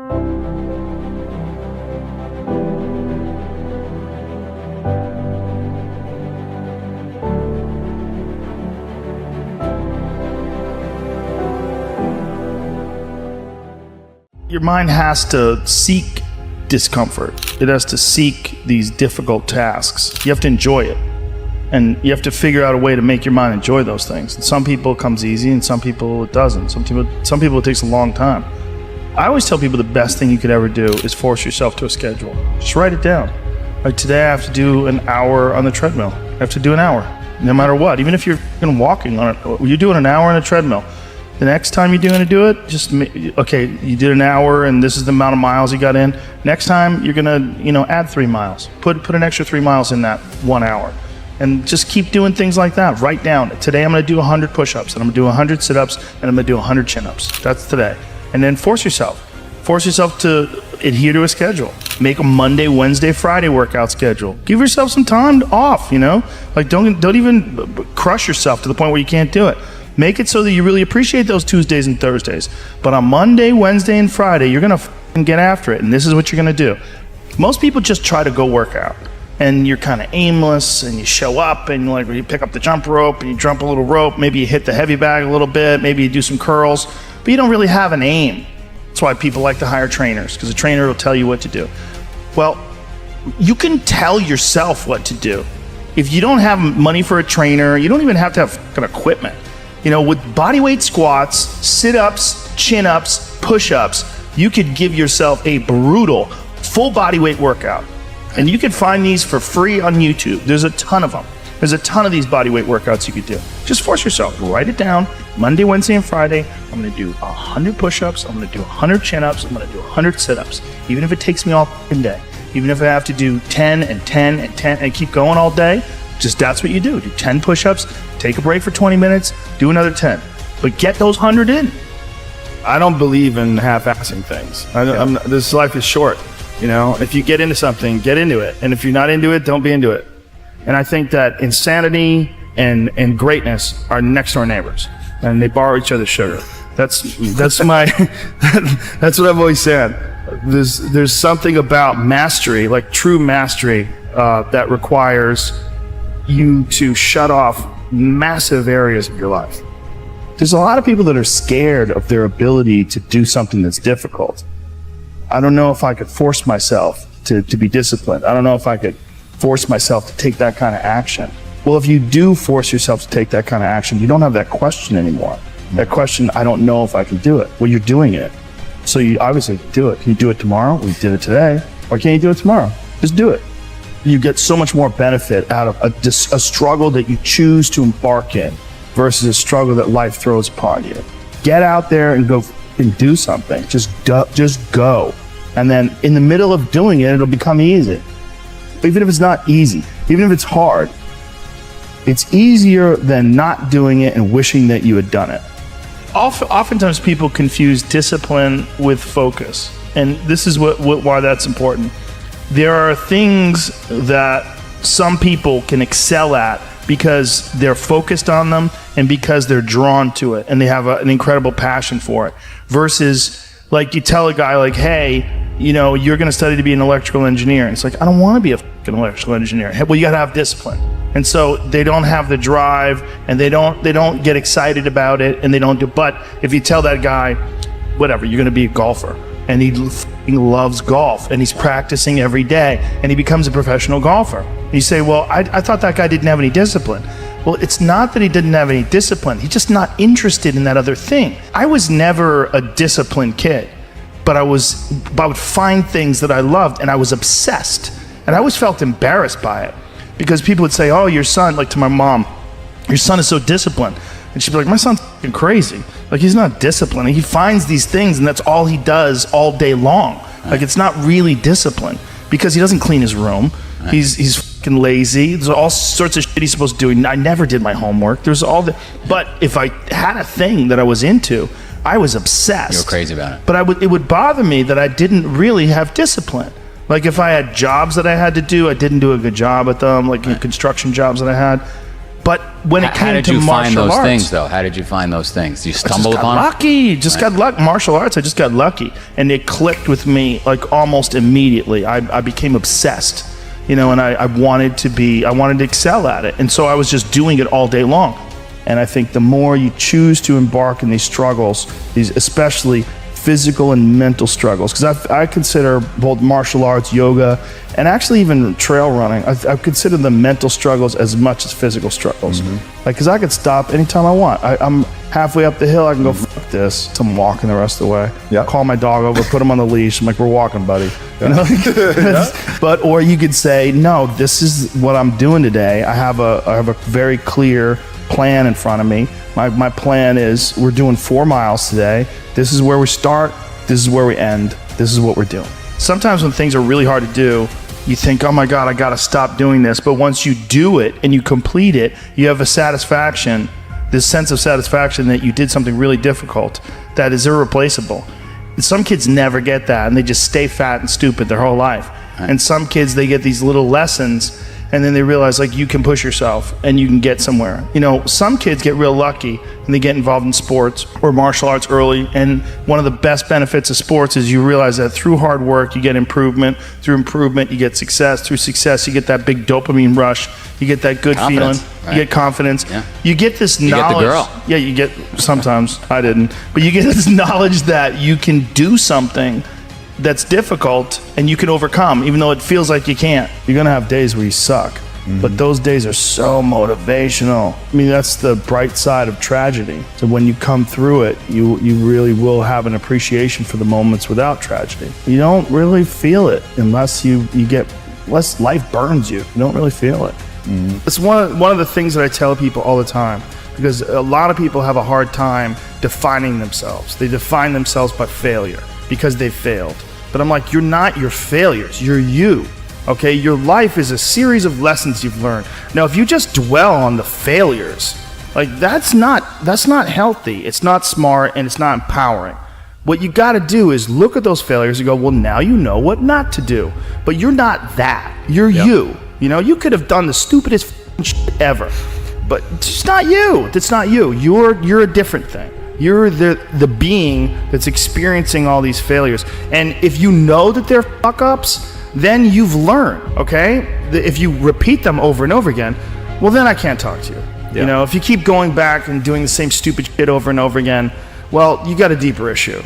Your mind has to seek discomfort. It has to seek these difficult tasks. You have to enjoy it. And you have to figure out a way to make your mind enjoy those things. And some people it comes easy and some people it doesn't. Some people it takes a long time. I always tell people the best thing you could ever do is force yourself to a schedule. Just write it down. Like today I have to do an hour on the treadmill. I have to do an hour, no matter what. Even if you're walking on it, you're doing an hour on a treadmill. The next time you're going to do it, okay, you did an hour and this is the amount of miles you got in. Next time you're going to, add 3 miles. Put an extra 3 miles in that 1 hour. And just keep doing things like that. Write down, today I'm going to do 100 push-ups and I'm going to do 100 sit-ups and I'm going to do 100 chin-ups. That's today. And then force yourself to adhere to a schedule. Make a Monday, Wednesday, Friday workout schedule. Give yourself some time off, Like don't even crush yourself to the point where you can't do it. Make it so that you really appreciate those Tuesdays and Thursdays. But on Monday, Wednesday, and Friday, you're going to get after it. And this is what you're going to do. Most people just try to go work out. And you're kind of aimless, and you show up, and you pick up the jump rope, and you jump a little rope. Maybe you hit the heavy bag a little bit. Maybe you do some curls. But you don't really have an aim. That's why people like to hire trainers, because a trainer will tell you what to do. Well, you can tell yourself what to do. If you don't have money for a trainer, you don't even have to have kind of equipment. With bodyweight squats, sit-ups, chin-ups, push-ups, you could give yourself a brutal full bodyweight workout. And you can find these for free on YouTube. There's a ton of them. There's a ton of these bodyweight workouts you could do. Just force yourself. Write it down. Monday, Wednesday, and Friday, I'm going to do 100 push-ups. I'm going to do 100 chin-ups. I'm going to do 100 sit-ups. Even if it takes me all fucking day. Even if I have to do 10 and 10 and 10 and keep going all day, just that's what you do. Do 10 push-ups, take a break for 20 minutes, do another 10. But get those 100 in. I don't believe in half-assing things. This life is short. If you get into something, get into it. And if you're not into it, don't be into it. And I think that insanity and greatness are next door neighbors. And they borrow each other's sugar. That's my, that's what I've always said. There's something about mastery, like true mastery, that requires you to shut off massive areas of your life. There's a lot of people that are scared of their ability to do something that's difficult. I don't know if I could force myself to be disciplined. I don't know if I could force myself to take that kind of action. Well, if you do force yourself to take that kind of action, you don't have that question anymore. That question, I don't know if I can do it. Well, you're doing it. So you obviously do it. Can you do it tomorrow? We did it today. Or can you do it tomorrow? Just do it. You get so much more benefit out of a struggle that you choose to embark in versus a struggle that life throws upon you. Get out there and go and do something. Just go. And then in the middle of doing it, it'll become easy. Even if it's not easy, even if it's hard, it's easier than not doing it and wishing that you had done it. Oftentimes people confuse discipline with focus. And this is why that's important. There are things that some people can excel at because they're focused on them and because they're drawn to it and they have an incredible passion for it. Versus, like, you tell a guy, like, hey, you're going to study to be an electrical engineer. And it's like, I don't want to be a fucking electrical engineer. Well, you got to have discipline. And so they don't have the drive and they don't get excited about it and they don't do. But if you tell that guy, whatever, you're going to be a golfer. And he loves golf and he's practicing every day and he becomes a professional golfer. And you say, well, I thought that guy didn't have any discipline. Well, it's not that he didn't have any discipline. He's just not interested in that other thing. I was never a disciplined kid, but I would find things that I loved and I was obsessed. And I always felt embarrassed by it because people would say, oh, your son, like to my mom, your son is so disciplined. And she'd be like, my son's fucking crazy. Like, he's not disciplined. He finds these things and that's all he does all day long. Like, it's not really discipline because he doesn't clean his room. He's fucking lazy. There's all sorts of shit he's supposed to do. I never did my homework. But if I had a thing that I was into, I was obsessed. You were crazy about it. But it would bother me that I didn't really have discipline. Like, if I had jobs that I had to do, I didn't do a good job at them, like construction jobs that I had. But when it came to martial arts, how did you find those things, though? How did you find those things? You stumble upon? Lucky. Just got lucky. Martial arts. I just got lucky, and it clicked with me like almost immediately. I became obsessed, and I wanted to excel at it, and so I was just doing it all day long. And I think the more you choose to embark in these struggles, these especially physical and mental struggles, because I consider both martial arts, yoga, and actually even trail running, I consider the mental struggles as much as physical struggles. Because I could stop anytime I want. I'm halfway up the hill, I can go, fuck this. So I'm walking the rest of the way. Call my dog over, put him on the leash. I'm like, we're walking, buddy. But, or you could say, no, this is what I'm doing today. I have a very clear plan in front of me. My plan is we're doing 4 miles today. This is where we start. This is where we end. This is what we're doing. Sometimes when things are really hard to do, you think, oh my God, I got to stop doing this. But once you do it and you complete it, you have a satisfaction, this sense of satisfaction that you did something really difficult that is irreplaceable. Some kids never get that, and they just stay fat and stupid their whole life. And some kids, they get these little lessons, and then they realize, like, you can push yourself and you can get somewhere. Some kids get real lucky and they get involved in sports or martial arts early. And one of the best benefits of sports is you realize that through hard work, you get improvement. Through improvement, you get success. Through success, you get that big dopamine rush. You get that good feeling. Right. You get confidence. Yeah. You get this knowledge. You get the girl. Yeah, you get, sometimes, I didn't. But you get this knowledge that you can do something that's difficult and you can overcome, even though it feels like you can't. You're gonna have days where you suck, but those days are so motivational. I mean, that's the bright side of tragedy. So when you come through it, you really will have an appreciation for the moments without tragedy. You don't really feel it unless unless life burns you. You don't really feel it. It's one of the things that I tell people all the time, because a lot of people have a hard time defining themselves. They define themselves by failure, because they failed. But I'm like, you're not your failures, you're you. Okay, your life is a series of lessons you've learned. Now, if you just dwell on the failures, like that's not healthy. It's not smart, and it's not empowering. What you got to do is look at those failures and go, well, now you know what not to do. But you're not that. You're you. You could have done the stupidest shit ever, but it's not you. That's not you. You're a different thing. You're the being that's experiencing all these failures. And if you know that they're fuck-ups, then you've learned, okay? If you repeat them over and over again, well, then I can't talk to you. Yeah. If you keep going back and doing the same stupid shit over and over again, well, you got a deeper issue.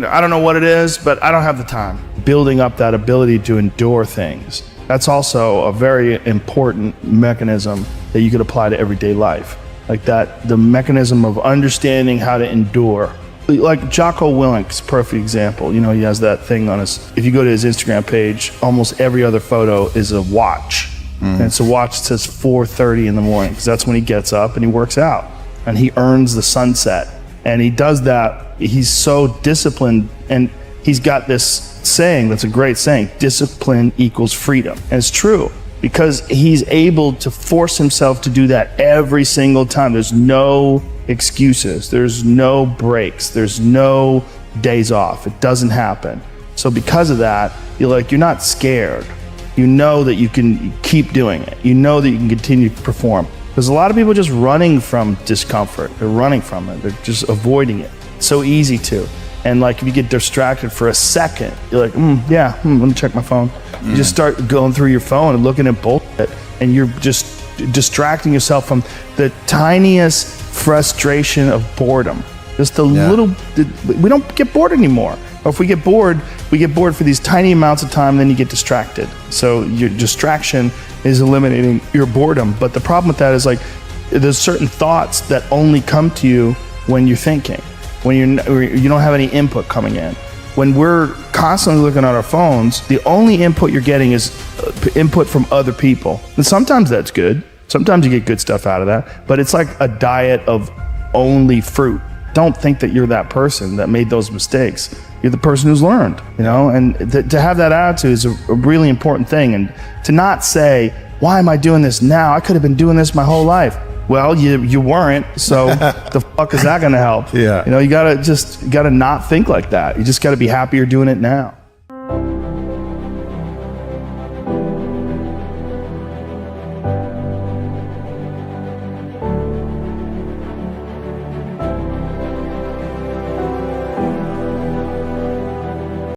I don't know what it is, but I don't have the time. Building up that ability to endure things, that's also a very important mechanism that you could apply to everyday life. Like that, the mechanism of understanding how to endure. Like Jocko Willink's perfect example. He has that thing on if you go to his Instagram page, almost every other photo is a watch. And it's a watch that says 4:30 in the morning, because that's when he gets up and he works out. And he earns the sunset. And he does that. He's so disciplined, and he's got this saying that's a great saying: discipline equals freedom. And it's true, because he's able to force himself to do that every single time. There's no excuses. There's no breaks. There's no days off. It doesn't happen. So because of that, you're not scared. You know that you can keep doing it. You know that you can continue to perform. There's a lot of people just running from discomfort. They're running from it. They're just avoiding it. It's so easy to. And if you get distracted for a second, you're like, let me check my phone. You just start going through your phone and looking at bullshit, and you're just distracting yourself from the tiniest frustration of boredom. Just the little, we don't get bored anymore. Or if we get bored for these tiny amounts of time, then you get distracted. So your distraction is eliminating your boredom. But the problem with that is there's certain thoughts that only come to you when you're thinking, when you don't have any input coming in. When we're constantly looking at our phones, the only input you're getting is input from other people. And sometimes that's good. Sometimes you get good stuff out of that. But it's like a diet of only fruit. Don't think that you're that person that made those mistakes. You're the person who's learned, and to have that attitude is a really important thing. And to not say, why am I doing this now? I could have been doing this my whole life. Well, you weren't, so the fuck is that gonna help? Yeah. You gotta not think like that. You just gotta be happy you're doing it now.